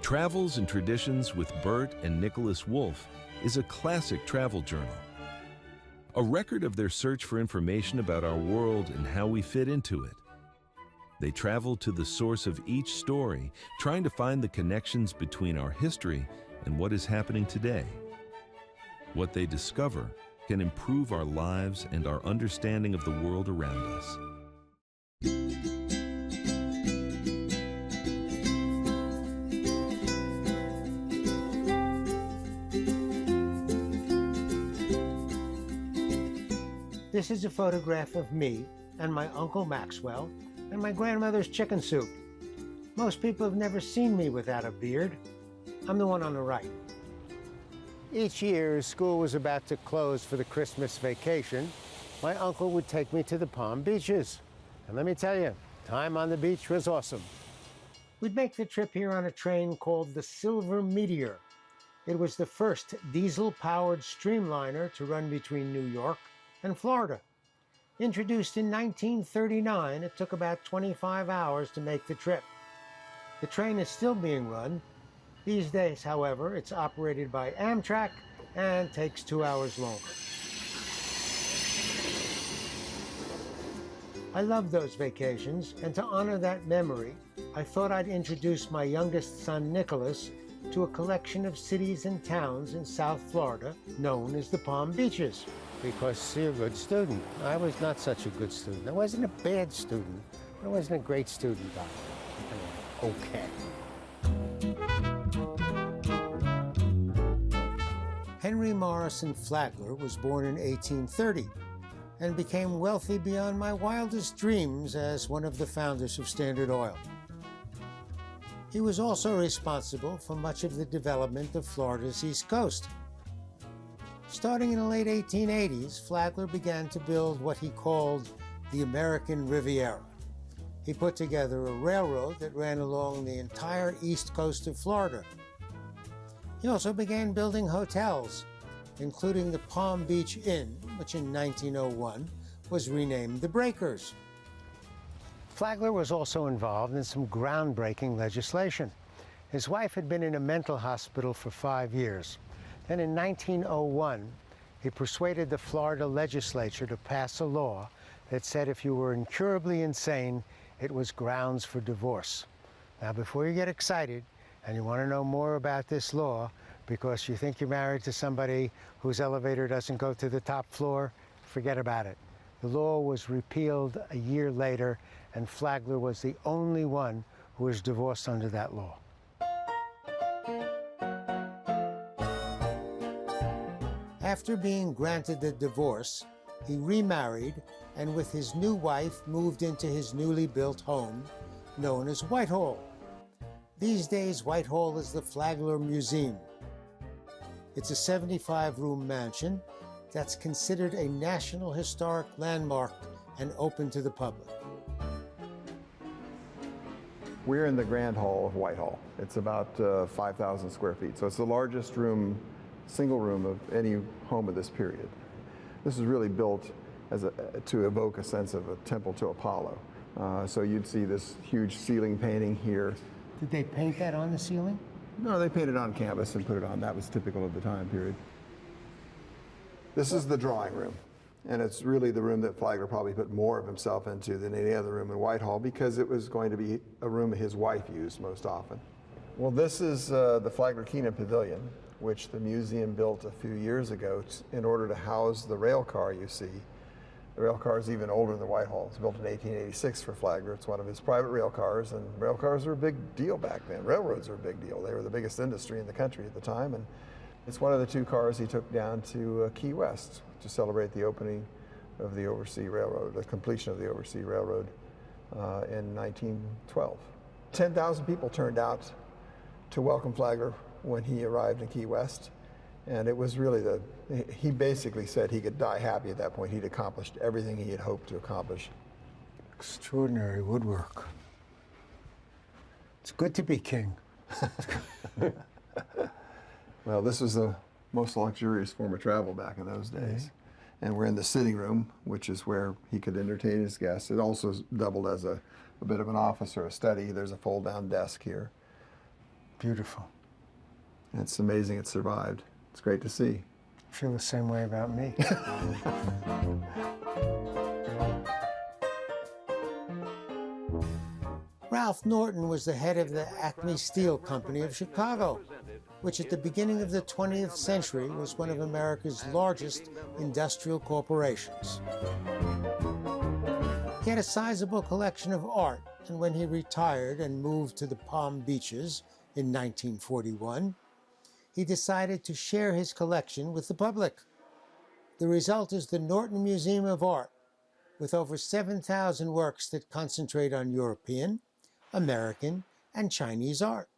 Travels and Traditions with Bert and Nicholas Wolfe is a classic travel journal, a record of their search for information about our world and how we fit into it. They travel to the source of each story, trying to find the connections between our history and what is happening today. What they discover can improve our lives and our understanding of the world around us. This is a photograph of me and my Uncle Maxwell and my grandmother's chicken soup. Most people have never seen me without a beard. I'm the one on the right. Each year, as school was about to close for the Christmas vacation, my uncle would take me to the Palm Beaches. And let me tell you, time on the beach was awesome. We'd make the trip here on a train called the Silver Meteor. It was the first diesel-powered streamliner to run between New York and Florida. Introduced in 1939, it took about 25 hours to make the trip. The train is still being run. These days, however, it's operated by Amtrak and takes 2 hours longer. I love those vacations, and to honor that memory, I thought I'd introduce my youngest son, Nicholas, to a collection of cities and towns in South Florida known as the Palm Beaches. Because you're a good student. I was not such a good student. I wasn't a bad student, but I wasn't a great student either. Okay. Henry Morrison Flagler was born in 1830 and became wealthy beyond my wildest dreams as one of the founders of Standard Oil. He was also responsible for much of the development of Florida's East Coast. Starting in the late 1880s, Flagler began to build what he called the American Riviera. He put together a railroad that ran along the entire east coast of Florida. He also began building hotels, including the Palm Beach Inn, which in 1901 was renamed the Breakers. Flagler was also involved in some groundbreaking legislation. His wife had been in a mental hospital for 5 years. Then in 1901, he persuaded the Florida legislature to pass a law that said if you were incurably insane, it was grounds for divorce. Now, before you get excited and you want to know more about this law because you think you're married to somebody whose elevator doesn't go to the top floor, forget about it. The law was repealed a year later, and Flagler was the only one who was divorced under that law. After being granted the divorce, he remarried and with his new wife moved into his newly built home, known as Whitehall. These days, Whitehall is the Flagler Museum. It's a 75-room mansion that's considered a National Historic Landmark and open to the public. We're in the Grand Hall of Whitehall. It's about 5,000 square feet, so it's the largest room, single room of any home of this period. This is really built to evoke a sense of a temple to Apollo. So you'd see this huge ceiling painting here. Did they paint that on the ceiling? No, they painted on canvas and put it on. That was typical of the time period. This is the drawing room, and it's really the room that Flagler probably put more of himself into than any other room in Whitehall because it was going to be a room his wife used most often. Well, this is the Flagler-Keenan Pavilion, which the museum built a few years ago in order to house the rail car you see. The rail car is even older than Whitehall. It was built in 1886 for Flagler. It's one of his private rail cars, and rail cars were a big deal back then. Railroads were a big deal. They were the biggest industry in the country at the time, and it's one of the two cars he took down to Key West to celebrate the opening of the Oversea Railroad, the completion of the Oversea Railroad in 1912. 10,000 people turned out to welcome Flagler when he arrived in Key West. And it was really he basically said he could die happy at that point. He'd accomplished everything he had hoped to accomplish. Extraordinary woodwork. It's good to be king. Well, this was the most luxurious form of travel back in those days. And we're in the sitting room, which is where he could entertain his guests. It also doubled as a bit of an office or a study. There's a fold-down desk here. Beautiful. And it's amazing it survived. It's great to see. I feel the same way about me. Ralph Norton was the head of the Acme Steel Company of Chicago, which at the beginning of the 20th century was one of America's largest industrial corporations. He had a sizable collection of art, and when he retired and moved to the Palm Beaches in 1941, he decided to share his collection with the public. The result is the Norton Museum of Art, with over 7,000 works that concentrate on European, American, and Chinese art.